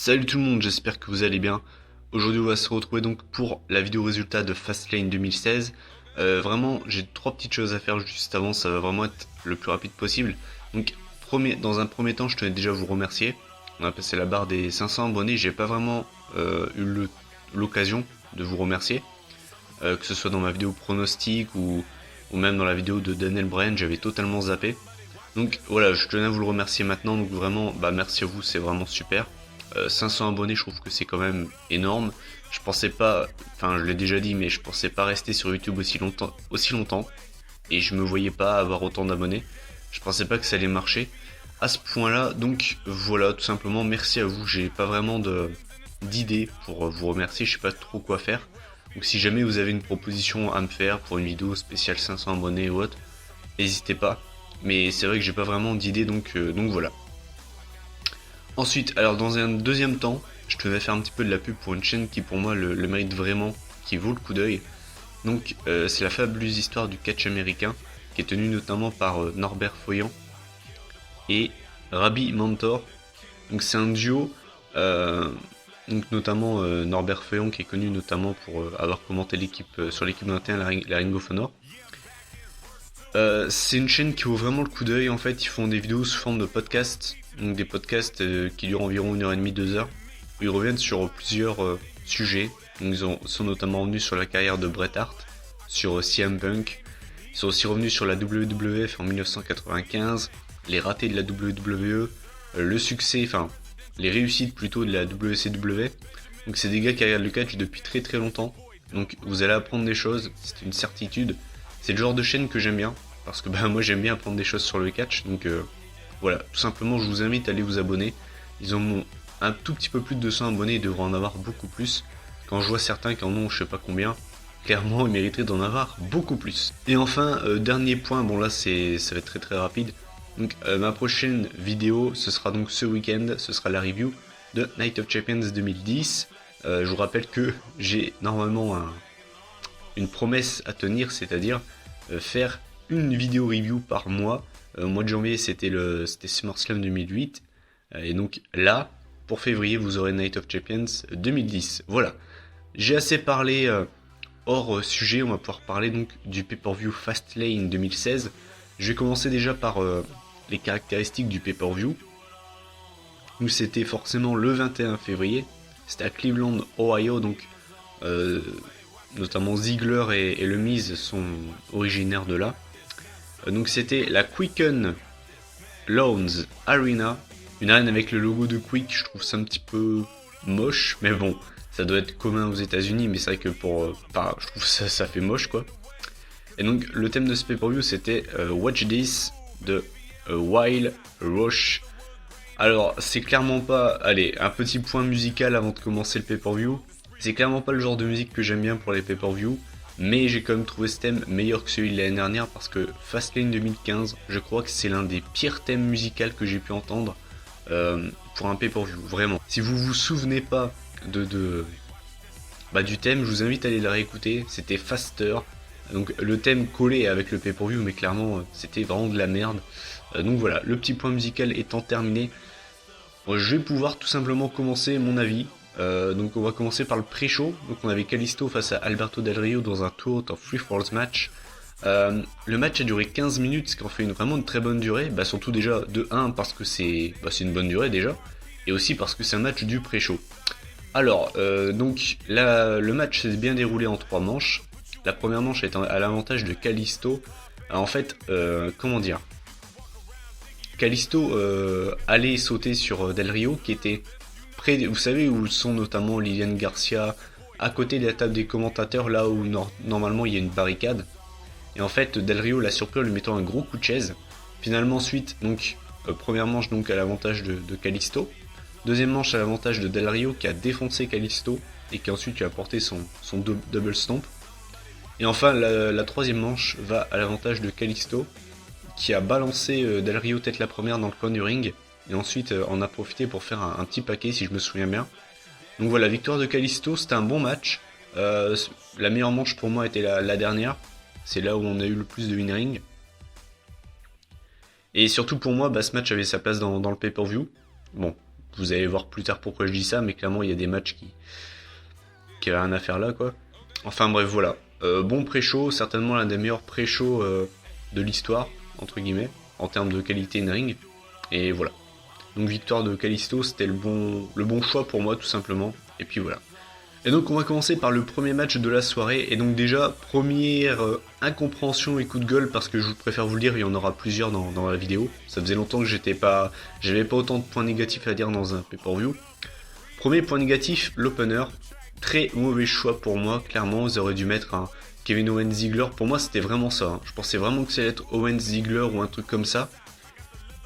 Salut tout le monde, j'espère que vous allez bien. Aujourd'hui on va se retrouver donc pour la vidéo résultat de Fastlane 2016. Vraiment j'ai trois petites choses à faire juste avant, ça va vraiment être le plus rapide possible. Donc dans un premier temps je tenais déjà à vous remercier. On a passé la barre des 500 abonnés, j'ai pas vraiment eu l'occasion de vous remercier. Que ce soit dans ma vidéo pronostic ou même dans la vidéo de Daniel Bryan, j'avais totalement zappé. Donc voilà, je tenais à vous le remercier maintenant, donc vraiment, merci à vous, c'est vraiment super. 500 abonnés, je trouve que c'est quand même énorme. Je pensais pas, enfin je l'ai déjà dit, mais je pensais pas rester sur YouTube aussi longtemps, et je me voyais pas avoir autant d'abonnés. Je pensais pas que ça allait marcher à ce point-là, donc voilà, tout simplement, merci à vous. J'ai pas vraiment d'idée pour vous remercier, je sais pas trop quoi faire. Donc si jamais vous avez une proposition à me faire pour une vidéo spéciale 500 abonnés ou autre, n'hésitez pas. Mais c'est vrai que j'ai pas vraiment d'idée, donc voilà. Ensuite, alors dans un deuxième temps, je te vais faire un petit peu de la pub pour une chaîne qui pour moi le mérite vraiment, qui vaut le coup d'œil. Donc c'est la fabuleuse histoire du catch américain, qui est tenue notamment par Norbert Foyan et Rabbi Mentor. Donc c'est un duo, donc notamment Norbert Foyan qui est connu notamment pour avoir commenté l'équipe sur l'équipe 21, la Ring of Honor. C'est une chaîne qui vaut vraiment le coup d'œil. En fait, ils font des vidéos sous forme de podcast, donc des podcasts qui durent environ 1h30, 2h, où ils reviennent sur plusieurs sujets. Donc, sont notamment revenus sur la carrière de Bret Hart, sur CM Punk. Ils sont aussi revenus sur la WWF en 1995, les ratés de la WWE, le succès, enfin les réussites plutôt de la WCW. Donc c'est des gars qui regardent le catch depuis très très longtemps. Donc vous allez apprendre des choses, c'est une certitude. C'est le genre de chaîne que j'aime bien, parce que moi j'aime bien apprendre des choses sur le catch, donc voilà, tout simplement je vous invite à aller vous abonner. Ils ont un tout petit peu plus de 200 abonnés, ils devraient en avoir beaucoup plus. Quand je vois certains qui en ont je sais pas combien, clairement ils mériteraient d'en avoir beaucoup plus. Et enfin, dernier point, bon là ça va être très très rapide. Donc ma prochaine vidéo, ce sera donc ce week-end, ce sera la review de Night of Champions 2010. Je vous rappelle que j'ai normalement une promesse à tenir, c'est-à-dire faire une vidéo review par mois. Au mois de janvier, c'était SummerSlam 2008. Et donc là, pour février, vous aurez Night of Champions 2010. Voilà. J'ai assez parlé hors sujet. On va pouvoir parler donc du pay-per-view Fastlane 2016. Je vais commencer déjà par les caractéristiques du pay-per-view. Nous, c'était forcément le 21 février. C'était à Cleveland, Ohio. Donc notamment Ziggler et le Miz sont originaires de là. Donc c'était la Quicken Loans Arena, une arène avec le logo de Quick. Je trouve ça un petit peu moche, mais bon, ça doit être commun aux États-Unis, mais c'est vrai que je trouve ça fait moche quoi. Et donc le thème de ce pay-per-view c'était Watch This de Wild Rush. Alors c'est clairement pas, allez, un petit point musical avant de commencer le pay-per-view. C'est clairement pas le genre de musique que j'aime bien pour les pay-per-view, mais j'ai quand même trouvé ce thème meilleur que celui de l'année dernière parce que Fastlane 2015, je crois que c'est l'un des pires thèmes musicaux que j'ai pu entendre pour un pay-per-view, vraiment. Si vous vous souvenez pas du thème, je vous invite à aller la réécouter, c'était Faster. Donc le thème collé avec le pay-per-view, mais clairement c'était vraiment de la merde. Donc voilà, le petit point musical étant terminé, je vais pouvoir tout simplement commencer mon avis. Donc on va commencer par le pré-show. Donc on avait Kalisto face à Alberto Del Rio dans un Two Out of Three Falls match. Le match a duré 15 minutes, ce qui en fait vraiment une très bonne durée. Surtout déjà de 1 parce que c'est une bonne durée déjà, et aussi parce que c'est un match du pré-show. Alors donc le match s'est bien déroulé en 3 manches. La première manche est à l'avantage de Kalisto. En fait, comment dire, Kalisto allait sauter sur Del Rio qui était près, vous savez où sont notamment Lilian Garcia, à côté de la table des commentateurs, là où normalement il y a une barricade. Et en fait Del Rio l'a surpris en lui mettant un gros coup de chaise. Finalement ensuite, donc première manche donc à l'avantage de Kalisto. Deuxième manche à l'avantage de Del Rio qui a défoncé Kalisto et qui ensuite lui a porté son double stomp. Et enfin la troisième manche va à l'avantage de Kalisto qui a balancé Del Rio tête la première dans le coin du ring et ensuite en a profité pour faire un petit paquet si je me souviens bien. Donc voilà, victoire de Kalisto, c'était un bon match. La meilleure manche pour moi était la dernière, c'est là où on a eu le plus de win-ring. Et surtout pour moi, ce match avait sa place dans le pay-per-view. Bon, Vous allez voir plus tard pourquoi je dis ça, mais clairement il y a des matchs qui avaient rien à faire là, quoi. Enfin bref, voilà. Bon pré-show, certainement l'un des meilleurs pré-shows de l'histoire, entre guillemets, en termes de qualité in-ring. Et voilà. Donc victoire de Kalisto, c'était le bon choix pour moi, tout simplement. Et puis voilà. Et donc on va commencer par le premier match de la soirée. Et donc déjà, première incompréhension et coup de gueule, parce que je préfère vous le dire, il y en aura plusieurs dans la vidéo. Ça faisait longtemps que j'avais pas autant de points négatifs à dire dans un pay-per-view. Premier point négatif, l'opener. Très mauvais choix pour moi, clairement. Ils auraient dû mettre un Kevin Owens Ziggler. Pour moi, c'était vraiment ça. Hein. Je pensais vraiment que ça allait être Owens Ziggler ou un truc comme ça.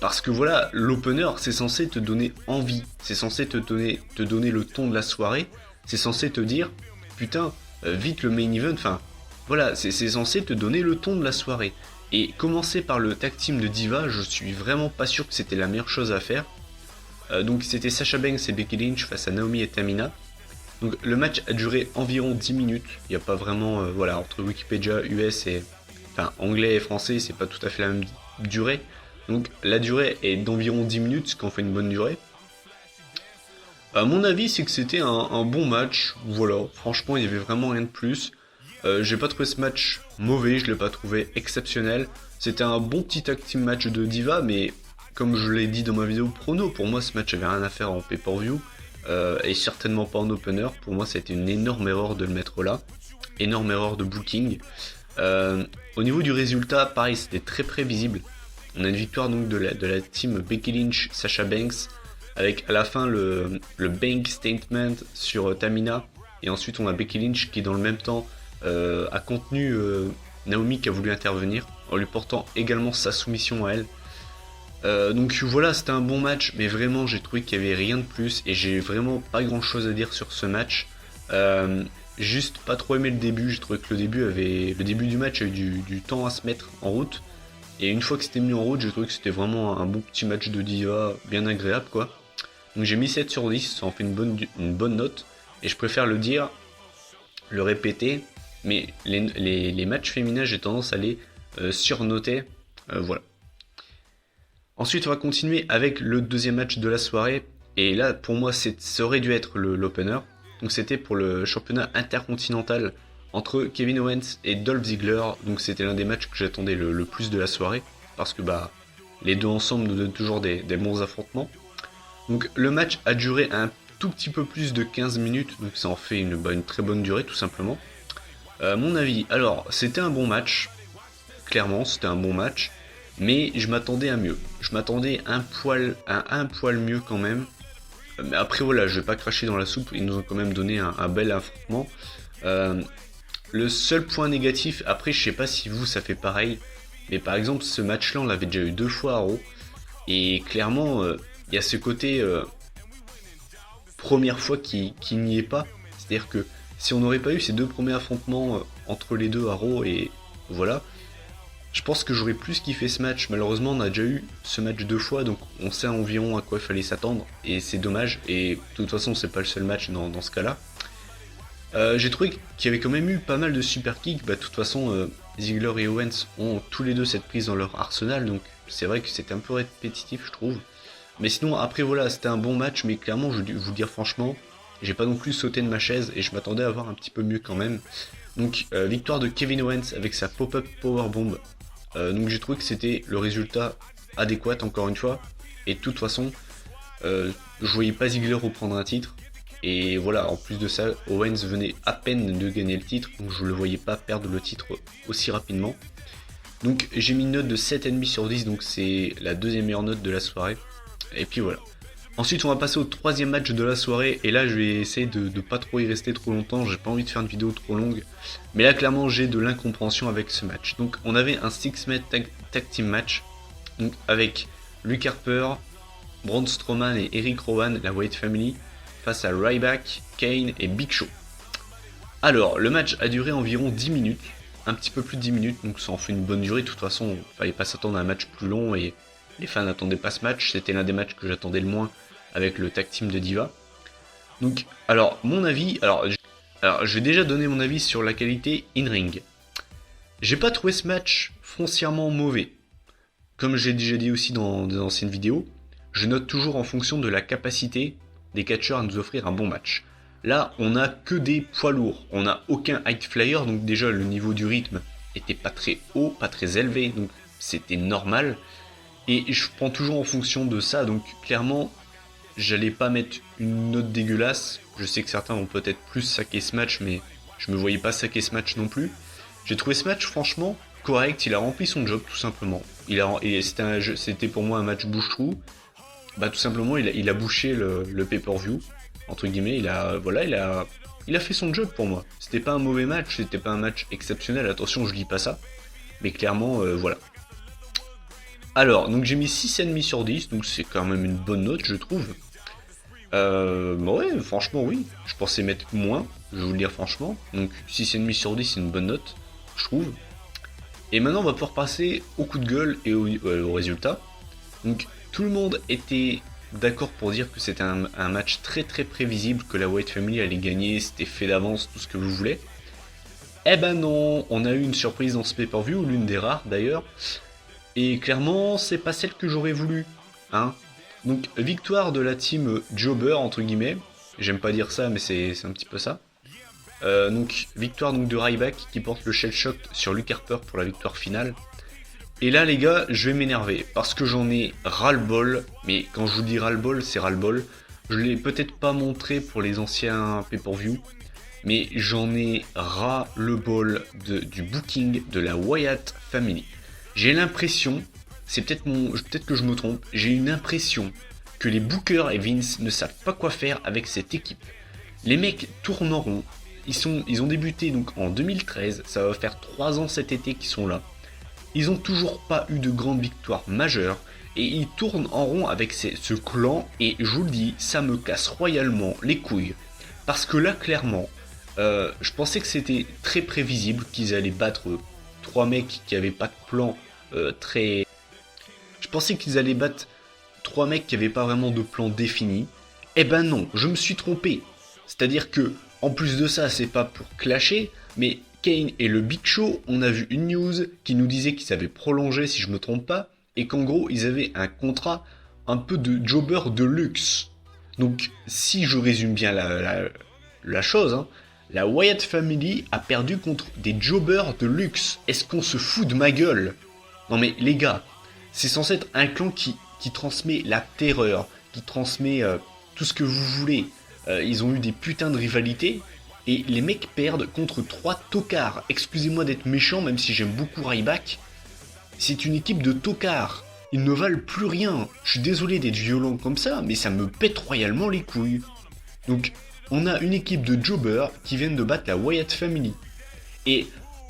Parce que voilà, l'opener, c'est censé te donner envie. C'est censé te donner le ton de la soirée. C'est censé te dire, putain, vite le main event. Enfin, voilà, c'est censé te donner le ton de la soirée. Et commencer par le tag team de Diva, je suis vraiment pas sûr que c'était la meilleure chose à faire. Donc c'était Sasha Banks et Becky Lynch face à Naomi et Tamina. Donc le match a duré environ 10 minutes. Il n'y a pas vraiment, voilà, entre Wikipédia US et, enfin, anglais et français, c'est pas tout à fait la même durée. Donc la durée est d'environ 10 minutes, ce qui en fait une bonne durée. À mon avis, c'est que c'était un bon match. Voilà, franchement, il y avait vraiment rien de plus. J'ai pas trouvé ce match mauvais, je l'ai pas trouvé exceptionnel. C'était un bon petit tag team match de Diva, mais comme je l'ai dit dans ma vidéo prono, pour moi ce match avait rien à faire en pay-per-view. Et certainement pas en opener. Pour moi, c'était une énorme erreur de le mettre là. Énorme erreur de booking. Au niveau du résultat, pareil, c'était très prévisible. On a une victoire donc de la team Becky Lynch, Sasha Banks, avec à la fin le bank statement sur Tamina. Et ensuite, on a Becky Lynch qui, dans le même temps, a contenu Naomi qui a voulu intervenir, en lui portant également sa soumission à elle. Donc voilà, c'était un bon match, mais vraiment j'ai trouvé qu'il n'y avait rien de plus et j'ai vraiment pas grand chose à dire sur ce match. Juste pas trop aimé le début, j'ai trouvé que le début du match a eu du temps à se mettre en route. Et une fois que c'était mis en route, j'ai trouvé que c'était vraiment un bon petit match de Diva, bien agréable quoi. Donc j'ai mis 7 sur 10, ça en fait une bonne note. Et je préfère le dire, le répéter, mais les matchs féminins j'ai tendance à les surnoter, voilà. Ensuite, on va continuer avec le deuxième match de la soirée. Et là, pour moi, ça aurait dû être l'opener. Donc, c'était pour le championnat intercontinental entre Kevin Owens et Dolph Ziggler. Donc, c'était l'un des matchs que j'attendais le plus de la soirée. Parce que les deux ensemble nous donnent toujours des bons affrontements. Donc, le match a duré un tout petit peu plus de 15 minutes. Donc, ça en fait une très bonne durée, tout simplement. Mon avis, alors, c'était un bon match. Clairement, c'était un bon match. Mais je m'attendais à mieux. Je m'attendais un poil mieux quand même. Mais après voilà, je vais pas cracher dans la soupe. Ils nous ont quand même donné un bel affrontement. Le seul point négatif, après je sais pas si vous ça fait pareil. Mais par exemple ce match-là on l'avait déjà eu 2 fois à Raw. Et clairement il y a ce côté première fois qui n'y est pas. C'est-à-dire que si on n'aurait pas eu ces 2 premiers affrontements entre les deux à Raw et voilà. Je pense que j'aurais plus kiffé ce match. Malheureusement, on a déjà eu ce match 2 fois, donc on sait environ à quoi il fallait s'attendre. Et c'est dommage. Et de toute façon, c'est pas le seul match dans ce cas-là. J'ai trouvé qu'il y avait quand même eu pas mal de super kicks. De toute façon, Ziggler et Owens ont tous les deux cette prise dans leur arsenal. Donc c'est vrai que c'était un peu répétitif, je trouve. Mais sinon, après voilà, c'était un bon match. Mais clairement, je vais vous dire franchement, j'ai pas non plus sauté de ma chaise. Et je m'attendais à voir un petit peu mieux quand même. Donc victoire de Kevin Owens avec sa pop-up powerbomb. Donc j'ai trouvé que c'était le résultat adéquat encore une fois. Et de toute façon, je voyais pas Ziggler reprendre un titre. Et voilà, en plus de ça, Owens venait à peine de gagner le titre. Donc je le voyais pas perdre le titre aussi rapidement. Donc j'ai mis une note de 7,5 sur 10. Donc c'est la deuxième meilleure note de la soirée. Et puis voilà. Ensuite on va passer au troisième match de la soirée. Et là je vais essayer de pas trop y rester trop longtemps. J'ai pas envie de faire une vidéo trop longue. Mais là clairement j'ai de l'incompréhension avec ce match. Donc on avait un 6-man tag team match. Donc avec Luke Harper, Braun Strowman et Eric Rowan, la Wyatt Family, face à Ryback, Kane et Big Show. Alors le match a duré environ 10 minutes. Un petit peu plus de 10 minutes. Donc ça en fait une bonne durée. De toute façon il fallait pas s'attendre à un match plus long. Et les fans n'attendaient pas ce match. C'était l'un des matchs que j'attendais le moins avec le tag team de Diva. Donc, alors, mon avis, alors je vais déjà donner mon avis sur la qualité in-ring. J'ai pas trouvé ce match foncièrement mauvais. Comme j'ai déjà dit aussi dans des anciennes vidéos, je note toujours en fonction de la capacité des catcheurs à nous offrir un bon match. Là, on n'a que des poids lourds, on n'a aucun high flyer, donc déjà le niveau du rythme était pas très haut, pas très élevé, donc c'était normal. Et je prends toujours en fonction de ça, donc clairement, j'allais pas mettre une note dégueulasse. Je sais que certains vont peut-être plus saquer ce match, mais je me voyais pas saquer ce match non plus. J'ai trouvé ce match franchement correct, il a rempli son job tout simplement. C'était pour moi un match bouche-trou. Bah tout simplement il a bouché le pay-per-view, entre guillemets, il a fait son job pour moi. C'était pas un mauvais match, c'était pas un match exceptionnel, attention je dis pas ça. Mais clairement voilà. Alors, donc j'ai mis 6,5 sur 10, donc c'est quand même une bonne note je trouve. Bah ouais, franchement oui, je pensais mettre moins, je vais vous le dire franchement. Donc 6,5 sur 10 c'est une bonne note, je trouve. Et maintenant on va pouvoir passer au coup de gueule et au résultat. Donc tout le monde était d'accord pour dire que c'était un match très très prévisible, que la Wyatt Family allait gagner, c'était fait d'avance, tout ce que vous voulez. Eh ben non, on a eu une surprise dans ce pay-per-view, l'une des rares d'ailleurs. Et clairement, c'est pas celle que j'aurais voulu. Hein. Donc victoire de la team Jobber entre guillemets. J'aime pas dire ça mais c'est un petit peu ça. Donc victoire donc de Ryback qui porte le shell shock sur Luke Harper pour la victoire finale. Et là les gars, je vais m'énerver parce que j'en ai ras-le-bol. Mais quand je vous dis ras-le-bol, c'est ras-le-bol. Je l'ai peut-être pas montré pour les anciens pay-per-view, mais j'en ai ras-le-bol du booking de la Wyatt Family. J'ai l'impression, peut-être que je me trompe, j'ai une impression que les bookers et Vince ne savent pas quoi faire avec cette équipe. Les mecs tournent en rond, ils ont débuté donc en 2013, ça va faire 3 ans cet été qu'ils sont là. Ils ont toujours pas eu de grande victoire majeure et ils tournent en rond avec ce clan et je vous le dis, ça me casse royalement les couilles. Parce que là clairement, je pensais que c'était très prévisible qu'ils allaient battre 3 mecs qui avaient pas de plan très... Je pensais qu'ils allaient battre 3 mecs qui avaient pas vraiment de plan défini. Eh ben non, je me suis trompé. C'est-à-dire que, en plus de ça, c'est pas pour clasher, mais Kane et le Big Show, on a vu une news qui nous disait qu'ils avaient prolongé, si je me trompe pas, et qu'en gros, ils avaient un contrat un peu de jobber de luxe. Donc, si je résume bien la chose, hein, la Wyatt Family a perdu contre des jobbers de luxe. Est-ce qu'on se fout de ma gueule? Non mais les gars, c'est censé être un clan qui transmet la terreur, qui transmet tout ce que vous voulez. Ils ont eu des putains de rivalités, et les mecs perdent contre 3 tocards. Excusez-moi d'être méchant, même si j'aime beaucoup Ryback. C'est une équipe de tocards. Ils ne valent plus rien. Je suis désolé d'être violent comme ça, mais ça me pète royalement les couilles. Donc, on a une équipe de jobbers qui viennent de battre la Wyatt Family. Et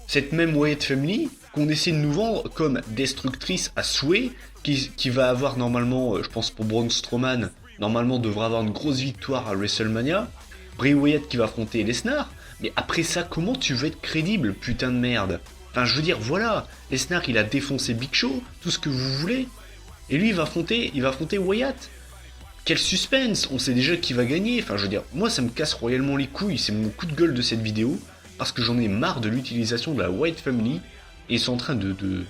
cette même Wyatt Family, qu'on essaie de nous vendre comme destructrice à souhait, qui va avoir normalement, je pense pour Braun Strowman, normalement devra avoir une grosse victoire à WrestleMania. Bray Wyatt qui va affronter Lesnar. Mais après ça, comment tu veux être crédible, putain de merde? Enfin, je veux dire, voilà, Lesnar il a défoncé Big Show, tout ce que vous voulez. Et lui, il va affronter Wyatt. Quel suspense, on sait déjà qui va gagner. Enfin, je veux dire, moi ça me casse royalement les couilles, c'est mon coup de gueule de cette vidéo, parce que j'en ai marre de l'utilisation de la Wyatt Family, et ils sont en train de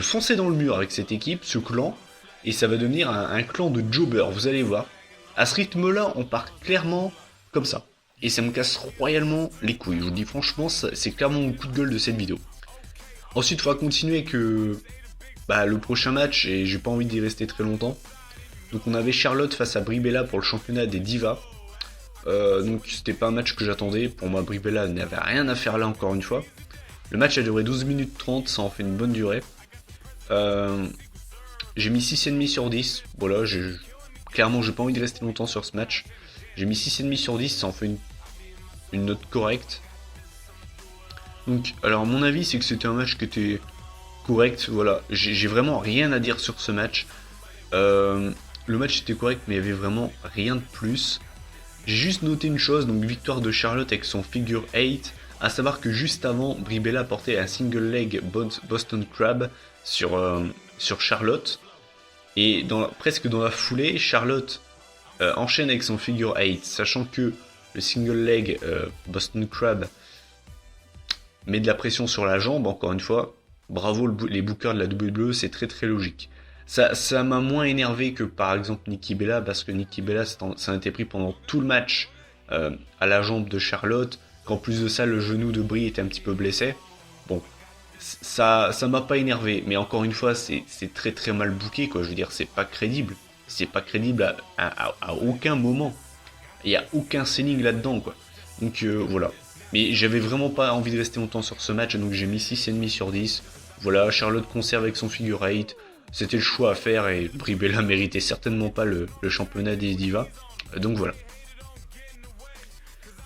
foncer dans le mur avec cette équipe, ce clan, et ça va devenir un clan de jobbers, vous allez voir. À ce rythme-là, on part clairement comme ça. Et ça me casse royalement les couilles, je vous dis franchement, c'est clairement mon coup de gueule de cette vidéo. Ensuite, il faudra continuer avec le prochain match, et j'ai pas envie d'y rester très longtemps. Donc on avait Charlotte face à Brie Bella pour le championnat des divas. Donc c'était pas un match que j'attendais. Pour moi, Brie Bella n'avait rien à faire là encore une fois. Le match a duré 12 minutes 30, ça en fait une bonne durée. J'ai mis 6,5 sur 10. Voilà, clairement j'ai pas envie de rester longtemps sur ce match. J'ai mis 6,5 sur 10, ça en fait une note correcte. Donc, alors mon avis c'est que c'était un match qui était correct. Voilà, j'ai vraiment rien à dire sur ce match. Le match était correct, mais il y avait vraiment rien de plus. J'ai juste noté une chose, donc victoire de Charlotte avec son figure 8, à savoir que juste avant, Brie Bella portait un single leg Boston Crab sur Charlotte. Et presque dans la foulée, Charlotte enchaîne avec son figure 8, sachant que le single leg Boston Crab met de la pression sur la jambe, encore une fois. Bravo les bookers de la WWE, c'est très très logique. Ça m'a moins énervé que par exemple Nikki Bella, parce que Nikki Bella ça a été pris pendant tout le match à la jambe de Charlotte, qu'en plus de ça le genou de Brie était un petit peu blessé. Bon, ça m'a pas énervé, mais encore une fois c'est très très mal booké quoi, je veux dire c'est pas crédible. C'est pas crédible à aucun moment. Il n'y a aucun selling là-dedans quoi. Donc voilà. Mais j'avais vraiment pas envie de rester longtemps sur ce match, donc j'ai mis 6,5 sur 10. Voilà, Charlotte conserve avec son figure 8. C'était le choix à faire et Brie Bella méritait certainement pas le championnat des divas. Donc voilà.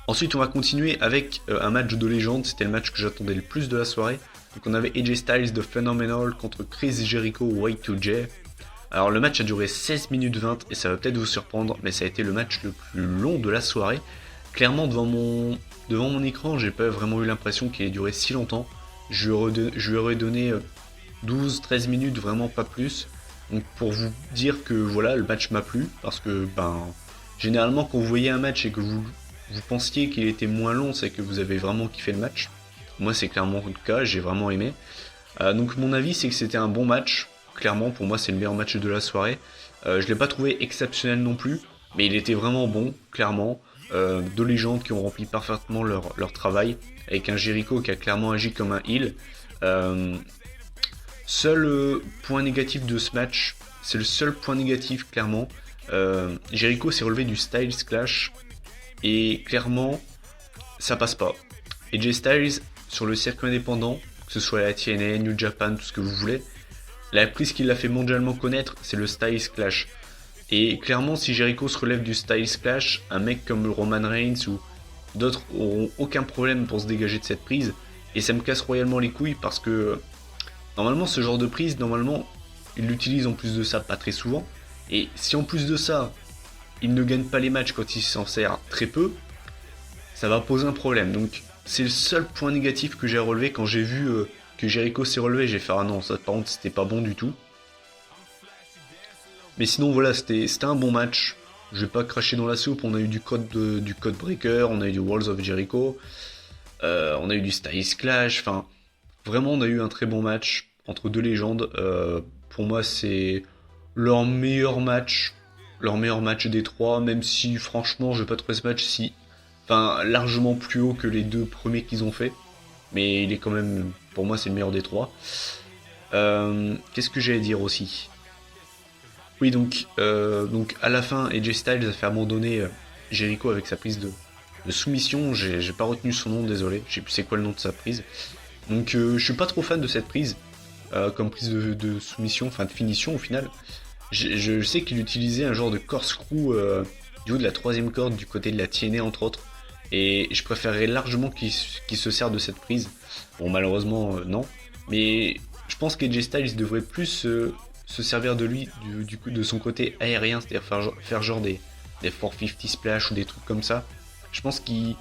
Ensuite, on va continuer avec un match de légende. C'était le match que j'attendais le plus de la soirée. Donc on avait AJ Styles de Phenomenal contre Chris Jericho Y2J. Alors le match a duré 16 minutes 20 et ça va peut-être vous surprendre, mais ça a été le match le plus long de la soirée. Clairement, devant mon écran, j'ai pas vraiment eu l'impression qu'il ait duré si longtemps. Je lui aurais donné 12-13 minutes, vraiment pas plus. Donc pour vous dire que voilà, le match m'a plu, parce que généralement quand vous voyez un match et que vous pensiez qu'il était moins long, c'est que vous avez vraiment kiffé le match. Moi c'est clairement le cas, j'ai vraiment aimé. Donc mon avis c'est que c'était un bon match. Clairement pour moi c'est le meilleur match de la soirée. Je l'ai pas trouvé exceptionnel non plus, mais il était vraiment bon, clairement. Deux légendes qui ont rempli parfaitement leur travail, avec un Jericho qui a clairement agi comme un heel. Seul point négatif de ce match, c'est le seul point négatif clairement. Jericho s'est relevé du Styles Clash et clairement ça passe pas. AJ Styles sur le circuit indépendant, que ce soit la TNA, New Japan, tout ce que vous voulez, la prise qui l'a fait mondialement connaître, c'est le Styles Clash. Et clairement, si Jericho se relève du Styles Clash, un mec comme Roman Reigns ou d'autres auront aucun problème pour se dégager de cette prise. Et ça me casse royalement les couilles parce que normalement, ce genre de prise, normalement, il l'utilise en plus de ça pas très souvent. Et si en plus de ça, il ne gagne pas les matchs quand il s'en sert très peu, ça va poser un problème. Donc, c'est le seul point négatif que j'ai relevé quand j'ai vu que Jericho s'est relevé. J'ai fait ah non, ça par contre, c'était pas bon du tout. Mais sinon voilà, c'était un bon match. Je vais pas cracher dans la soupe, on a eu du code breaker, on a eu du Walls of Jericho, on a eu du Styles Clash, enfin vraiment on a eu un très bon match entre deux légendes. Pour moi c'est leur meilleur match des trois, même si franchement je vais pas trouver ce match largement plus haut que les deux premiers qu'ils ont fait. Mais il est quand même, pour moi c'est le meilleur des trois. Qu'est-ce que j'allais dire aussi ? Oui, donc à la fin, AJ Styles a fait abandonner Jericho avec sa prise de soumission. J'ai pas retenu son nom, désolé. Je sais plus c'est quoi le nom de sa prise. Donc je suis pas trop fan de cette prise, comme prise de soumission, enfin de finition au final. Je sais qu'il utilisait un genre de corkscrew du haut de la troisième corde du côté de la TNA entre autres. Et je préférerais largement qu'il se sert de cette prise. Bon, malheureusement, non. Mais je pense qu'AJ Styles devrait plus se servir de lui, de son côté aérien, c'est-à-dire faire genre des 450 splash ou des trucs comme ça. Je pense qu'ils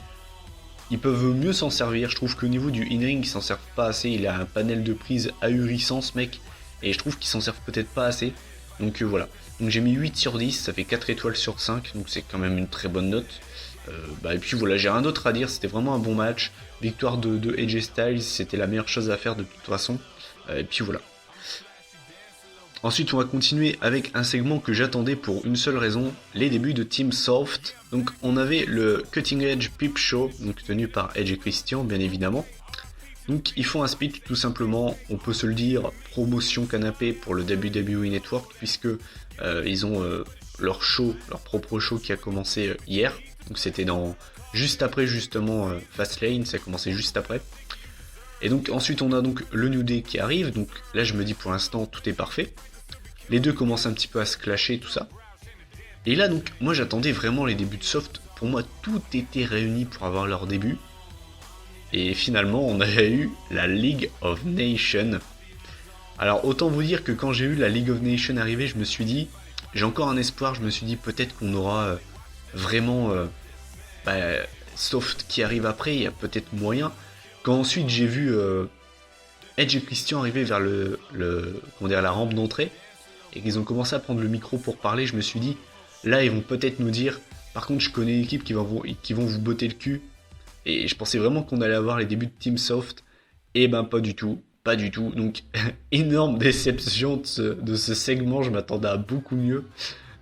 peuvent mieux s'en servir. Je trouve qu'au niveau du in-ring, ils s'en servent pas assez. Il a un panel de prise ahurissant, ce mec. Et je trouve qu'ils s'en servent peut-être pas assez. Donc voilà. Donc j'ai mis 8 sur 10, ça fait 4 étoiles sur 5. Donc c'est quand même une très bonne note. Et puis voilà, j'ai rien d'autre à dire. C'était vraiment un bon match. Victoire de AJ Styles, c'était la meilleure chose à faire de toute façon. Et puis voilà. Ensuite, on va continuer avec un segment que j'attendais pour une seule raison, les débuts de Team Soft. Donc, on avait le Cutting Edge Peep Show, donc tenu par Edge et Christian, bien évidemment. Donc, ils font un speech tout simplement, on peut se le dire, promotion canapé pour le WWE Network, puisque ils ont leur propre show qui a commencé hier. Donc, c'était juste après justement Fastlane, ça a commencé juste après. Et donc ensuite on a donc le New Day qui arrive, donc là je me dis pour l'instant tout est parfait. Les deux commencent un petit peu à se clasher, tout ça. Et là donc, moi j'attendais vraiment les débuts de Soft. Pour moi, tout était réuni pour avoir leur début. Et finalement, on a eu la League of Nations. Alors autant vous dire que quand j'ai eu la League of Nations arriver, je me suis dit, j'ai encore un espoir, je me suis dit peut-être qu'on aura vraiment Soft qui arrive après, il y a peut-être moyen. Quand ensuite j'ai vu Edge et Christian arriver vers la rampe d'entrée, et qu'ils ont commencé à prendre le micro pour parler, je me suis dit, là ils vont peut-être nous dire, par contre je connais une équipe qui vont vous botter le cul, et je pensais vraiment qu'on allait avoir les débuts de Team Soft, et ben pas du tout. pas du tout. Donc, énorme déception de ce segment, je m'attendais à beaucoup mieux.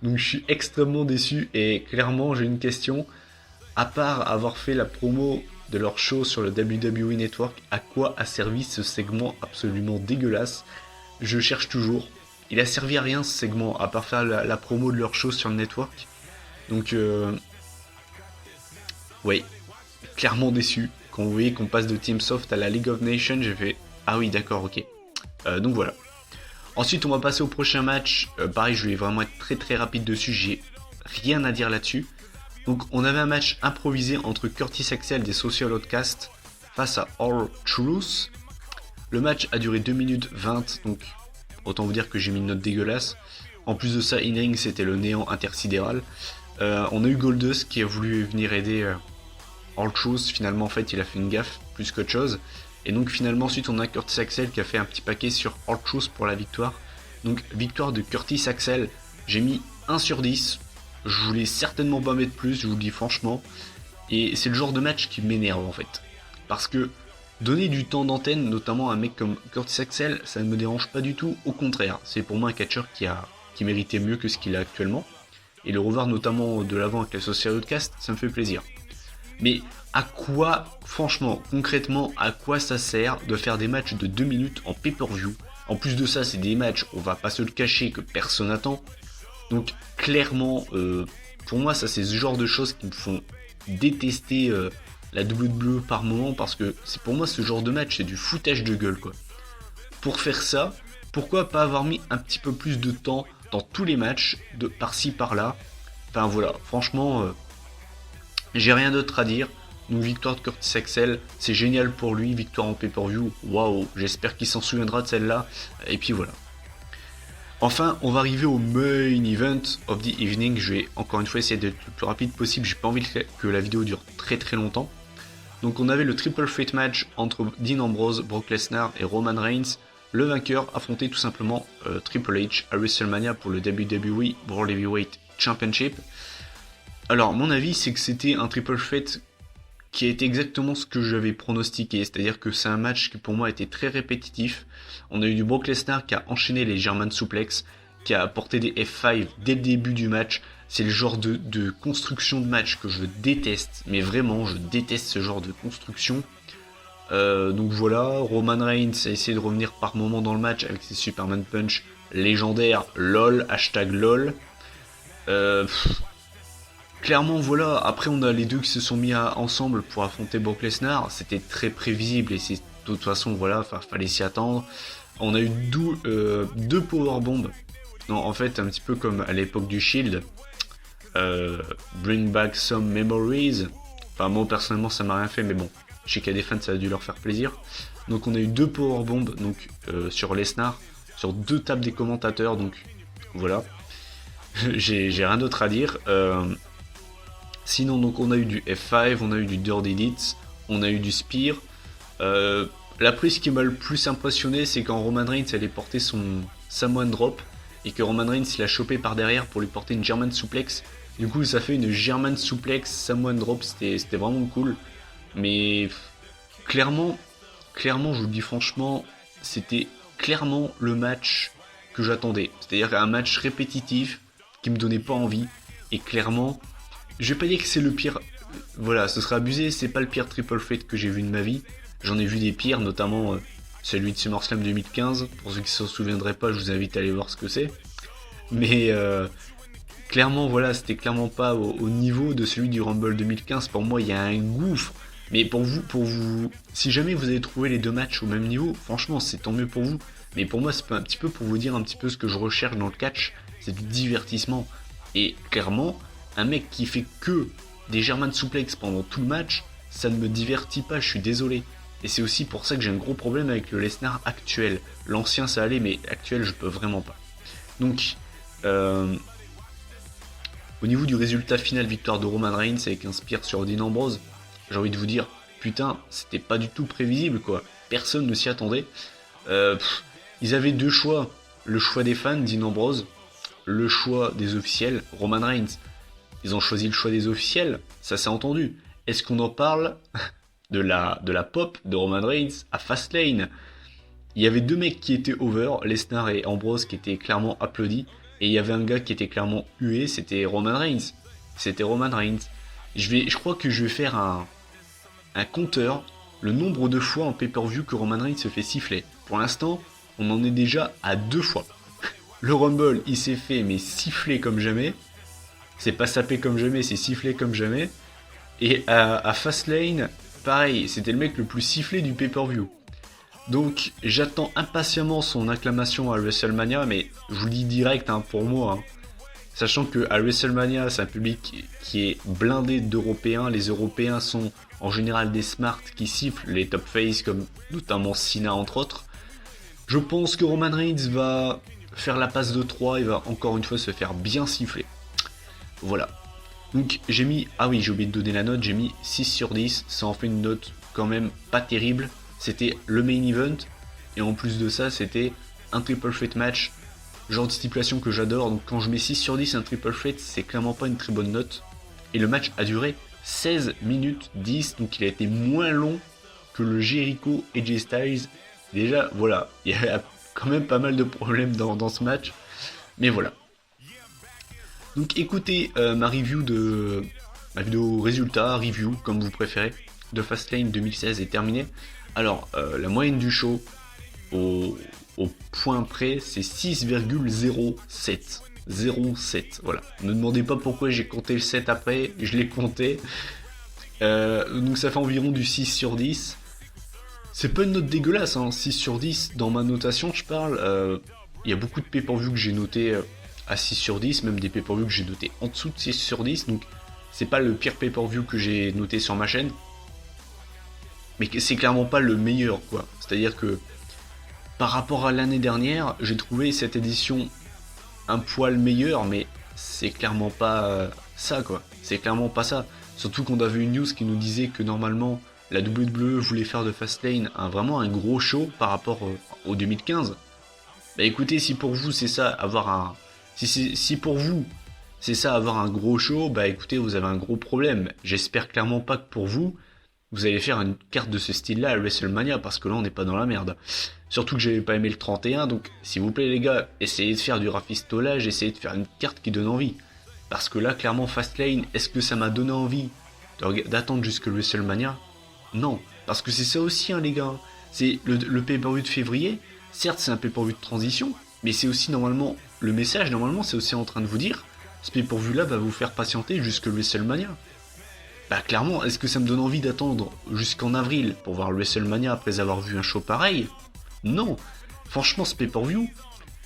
Donc, je suis extrêmement déçu et clairement, j'ai une question. À part avoir fait la promo de leur show sur le WWE Network, à quoi a servi ce segment absolument dégueulasse? Je cherche toujours. Il a servi à rien ce segment, à part faire la promo de leur show sur le network. Donc, ouais, clairement déçu. Quand vous voyez qu'on passe de Team Soft à la League of Nations, j'ai fait ah oui, d'accord, ok. Donc voilà. Ensuite, on va passer au prochain match. Pareil, je vais vraiment être très très rapide dessus. J'ai rien à dire là-dessus. Donc, on avait un match improvisé entre Curtis Axel des Social Outcasts face à R-Truth. Le match a duré 2 minutes 20, donc autant vous dire que j'ai mis une note dégueulasse. En plus de ça, in-ring, c'était le néant intersidéral. On a eu Goldust qui a voulu venir aider R-Truth. Finalement, en fait, il a fait une gaffe plus qu'autre chose. Et donc, finalement, ensuite, on a Curtis Axel qui a fait un petit paquet sur R-Truth pour la victoire. Donc, victoire de Curtis Axel. J'ai mis 1 sur 10. Je voulais certainement pas mettre plus, je vous le dis franchement. Et c'est le genre de match qui m'énerve en fait. Parce que donner du temps d'antenne, notamment à un mec comme Curtis Axel, ça ne me dérange pas du tout. Au contraire, c'est pour moi un catcheur qui méritait mieux que ce qu'il a actuellement. Et le revoir notamment de l'avant avec la Social Outcast, ça me fait plaisir. Mais à quoi, franchement, concrètement, à quoi ça sert de faire des matchs de 2 minutes en pay-per-view? En plus de ça, c'est des matchs, on va pas se le cacher, que personne n'attend. Donc clairement, pour moi, ça c'est ce genre de choses qui me font détester la WWE par moment, parce que c'est pour moi ce genre de match, c'est du foutage de gueule quoi. Pour faire ça, pourquoi pas avoir mis un petit peu plus de temps dans tous les matchs, de par-ci par-là. Enfin voilà, franchement, j'ai rien d'autre à dire. Donc victoire de Curtis Axel, c'est génial pour lui, victoire en pay-per-view, waouh, j'espère qu'il s'en souviendra de celle-là, et puis voilà. Enfin, on va arriver au main event of the evening. Je vais encore une fois essayer d'être le plus rapide possible. J'ai pas envie que la vidéo dure très très longtemps. Donc on avait le triple threat match entre Dean Ambrose, Brock Lesnar et Roman Reigns. Le vainqueur affrontait tout simplement Triple H à WrestleMania pour le WWE World Heavyweight Championship. Alors mon avis c'est que c'était un triple threat qui a été exactement ce que j'avais pronostiqué, c'est-à-dire que c'est un match qui pour moi était très répétitif. On a eu du Brock Lesnar qui a enchaîné les German Suplex, qui a apporté des F5 dès le début du match. C'est le genre de construction de match que je déteste, mais vraiment je déteste ce genre de construction. Donc voilà, Roman Reigns a essayé de revenir par moments dans le match avec ses Superman Punch légendaires, LOL, hashtag LOL. Clairement voilà, après on a les deux qui se sont mis ensemble pour affronter Brock Lesnar, c'était très prévisible et c'est de toute façon voilà, fallait s'y attendre. On a eu deux powerbombs, non en fait un petit peu comme à l'époque du Shield, Bring Back Some Memories, enfin moi personnellement ça m'a rien fait mais bon, je sais qu'il y a des fans ça a dû leur faire plaisir. Donc on a eu deux powerbombs donc, sur Lesnar, sur deux tables des commentateurs, donc voilà, j'ai rien d'autre à dire. Sinon, donc on a eu du F5, on a eu du Dirty Deeds, on a eu du Spear. La prise qui m'a le plus impressionné, c'est quand Roman Reigns allait porter son Samoan Drop et que Roman Reigns l'a chopé par derrière pour lui porter une German Suplex. Du coup, ça fait une German Suplex Samoan Drop, c'était vraiment cool. Mais clairement, je vous le dis franchement, c'était clairement le match que j'attendais. C'est-à-dire un match répétitif qui me donnait pas envie. Et clairement, je vais pas dire que c'est le pire, voilà, ce serait abusé, c'est pas le pire triple threat que j'ai vu de ma vie. J'en ai vu des pires, notamment celui de SummerSlam 2015. Pour ceux qui s'en souviendraient pas, je vous invite à aller voir ce que c'est. Mais clairement, voilà, c'était clairement pas au niveau de celui du Rumble 2015. Pour moi, il y a un gouffre. Mais pour vous, si jamais vous avez trouvé les deux matchs au même niveau, franchement, c'est tant mieux pour vous. Mais pour moi, c'est un petit peu pour vous dire un petit peu ce que je recherche dans le catch, c'est du divertissement. Et clairement, un mec qui fait que des German Suplex pendant tout le match, ça ne me divertit pas, je suis désolé. Et c'est aussi pour ça que j'ai un gros problème avec le Lesnar actuel. L'ancien ça allait, mais actuel je peux vraiment pas. Donc, au niveau du résultat final, victoire de Roman Reigns avec un spear sur Dean Ambrose, j'ai envie de vous dire, putain, c'était pas du tout prévisible quoi. Personne ne s'y attendait. Ils avaient deux choix. Le choix des fans, Dean Ambrose, le choix des officiels, Roman Reigns. Ils ont choisi le choix des officiels, ça s'est entendu. Est-ce qu'on en parle de la pop de Roman Reigns à Fastlane? il y avait deux mecs qui étaient over, Lesnar et Ambrose, qui étaient clairement applaudis. Et il y avait un gars qui était clairement hué, c'était Roman Reigns. C'était Roman Reigns. Je crois que je vais faire un compteur, le nombre de fois en pay-per-view que Roman Reigns se fait siffler. Pour l'instant, on en est déjà à 2 fois. Le Rumble, il s'est fait mais siffler comme jamais. C'est pas sapé comme jamais, c'est sifflé comme jamais. Et à Fastlane, pareil, c'était le mec le plus sifflé du pay-per-view. Donc j'attends impatiemment son acclamation à WrestleMania, mais je vous le dis direct pour moi. Sachant que à WrestleMania, c'est un public qui est blindé d'Européens. Les Européens sont en général des smarts qui sifflent les top face, comme notamment Cena entre autres. Je pense que Roman Reigns va faire la passe de 3 et va encore une fois se faire bien siffler. Voilà. Donc j'ai mis, ah oui j'ai oublié de donner la note, j'ai mis 6 sur 10, ça en fait une note quand même pas terrible. C'était le main event, et en plus de ça c'était un triple threat match, genre de stipulation que j'adore, donc quand je mets 6 sur 10 un triple threat c'est clairement pas une très bonne note. Et le match a duré 16 minutes 10, donc il a été moins long que le Jericho AJ Styles. Déjà voilà, il y a quand même pas mal de problèmes dans ce match, mais voilà. Donc écoutez ma vidéo résultat, review comme vous préférez, de Fastlane 2016 est terminée. Alors la moyenne du show au point près c'est 6,07. 0,7, voilà. Ne demandez pas pourquoi j'ai compté le 7 après, je l'ai compté. Donc ça fait environ du 6 sur 10. C'est pas une note dégueulasse, 6 sur 10. Dans ma notation, je parle. Il y a beaucoup de pay-per-view que j'ai noté à 6 sur 10, même des pay-per-view que j'ai noté en dessous de 6 sur 10. Donc c'est pas le pire pay-per-view que j'ai noté sur ma chaîne. Mais c'est clairement pas le meilleur, quoi. C'est-à-dire que par rapport à l'année dernière, j'ai trouvé cette édition un poil meilleure, mais c'est clairement pas ça, quoi. C'est clairement pas ça. Surtout qu'on a vu une news qui nous disait que normalement la WWE voulait faire de Fastlane vraiment un gros show par rapport au 2015. Bah écoutez, si pour vous c'est ça, avoir un... Si pour vous c'est ça, avoir un gros show, bah écoutez, vous avez un gros problème. J'espère clairement pas que pour vous, vous allez faire une carte de ce style-là à WrestleMania, parce que là on n'est pas dans la merde. Surtout que j'avais pas aimé le 31, donc s'il vous plaît les gars, essayez de faire du rafistolage, essayez de faire une carte qui donne envie. Parce que là, clairement, Fastlane, est-ce que ça m'a donné envie d'attendre jusque WrestleMania? Non, parce que c'est ça aussi, les gars. C'est le pay-per-view de février, certes c'est un pay-per-view de transition, mais c'est aussi normalement, le message normalement c'est aussi en train de vous dire, ce pay-per-view là va vous faire patienter jusque WrestleMania. Bah clairement, est-ce que ça me donne envie d'attendre jusqu'en avril pour voir WrestleMania après avoir vu un show pareil? Non, franchement ce pay-per-view,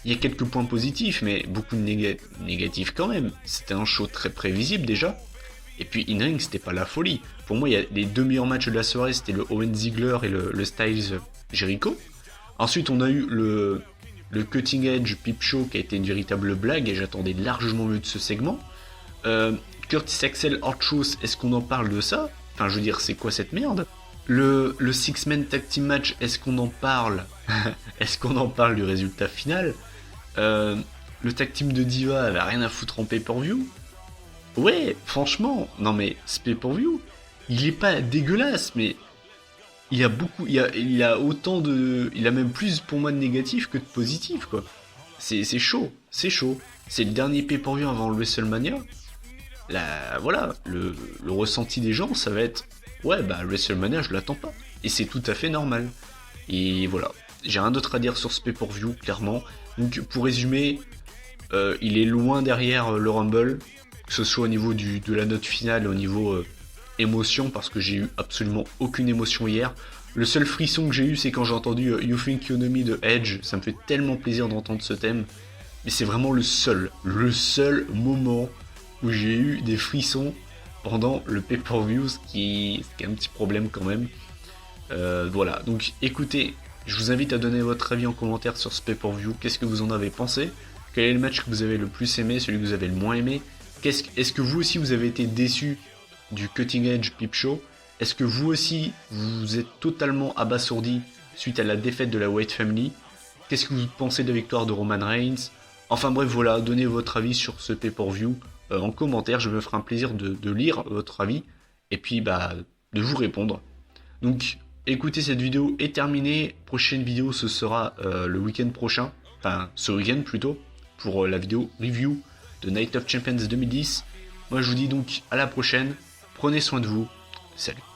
il y a quelques points positifs, mais beaucoup de négatifs quand même. C'était un show très prévisible déjà. Et puis in-ring, c'était pas la folie. Pour moi, il y a les deux meilleurs matchs de la soirée, c'était le Owen Ziggler et le Styles Jericho. Ensuite, on a eu le Cutting Edge Peep Show qui a été une véritable blague et j'attendais largement mieux de ce segment. Curtis Axel Hard-Truth, est-ce qu'on en parle de ça? Enfin, je veux dire, c'est quoi cette merde? Le Six-Man Tag Team Match, est-ce qu'on en parle? Est-ce qu'on en parle du résultat final? Le Tag Team de Diva avait rien à foutre en pay-per-view. Ouais, franchement, non mais ce pay-per-view, il est pas dégueulasse, mais il y a beaucoup, il a autant de, il a même plus pour moi de négatifs que de positifs, quoi. C'est chaud, c'est chaud. C'est le dernier pay-per-view avant le WrestleMania. Là, voilà, le ressenti des gens, ça va être, ouais, bah WrestleMania, je l'attends pas. Et c'est tout à fait normal. Et voilà, j'ai rien d'autre à dire sur ce pay-per-view, clairement. Donc pour résumer, il est loin derrière le Rumble, que ce soit au niveau de la note finale, au niveau émotion, parce que j'ai eu absolument aucune émotion hier. Le seul frisson que j'ai eu, c'est quand j'ai entendu You Think You Know Me de Edge. Ça me fait tellement plaisir d'entendre ce thème. Mais c'est vraiment le seul moment où j'ai eu des frissons pendant le pay-per-view, ce qui est un petit problème quand même. Voilà, donc écoutez, je vous invite à donner votre avis en commentaire sur ce pay-per-view. Qu'est-ce que vous en avez pensé? Quel est le match que vous avez le plus aimé, celui que vous avez le moins aimé? Est-ce que vous aussi vous avez été déçu du Cutting Edge Peep Show? Est-ce que vous aussi vous êtes totalement abasourdi suite à la défaite de la Wyatt Family? Qu'est-ce que vous pensez de la victoire de Roman Reigns? Enfin bref, voilà, donnez votre avis sur ce pay-per-view en commentaire, je me ferai un plaisir de lire votre avis et puis bah de vous répondre. Donc Écoutez, cette vidéo est terminée. Prochaine vidéo, ce sera le week-end prochain. Enfin, ce week-end plutôt. Pour la vidéo review de Night of Champions 2010. Moi, je vous dis donc à la prochaine. Prenez soin de vous. Salut.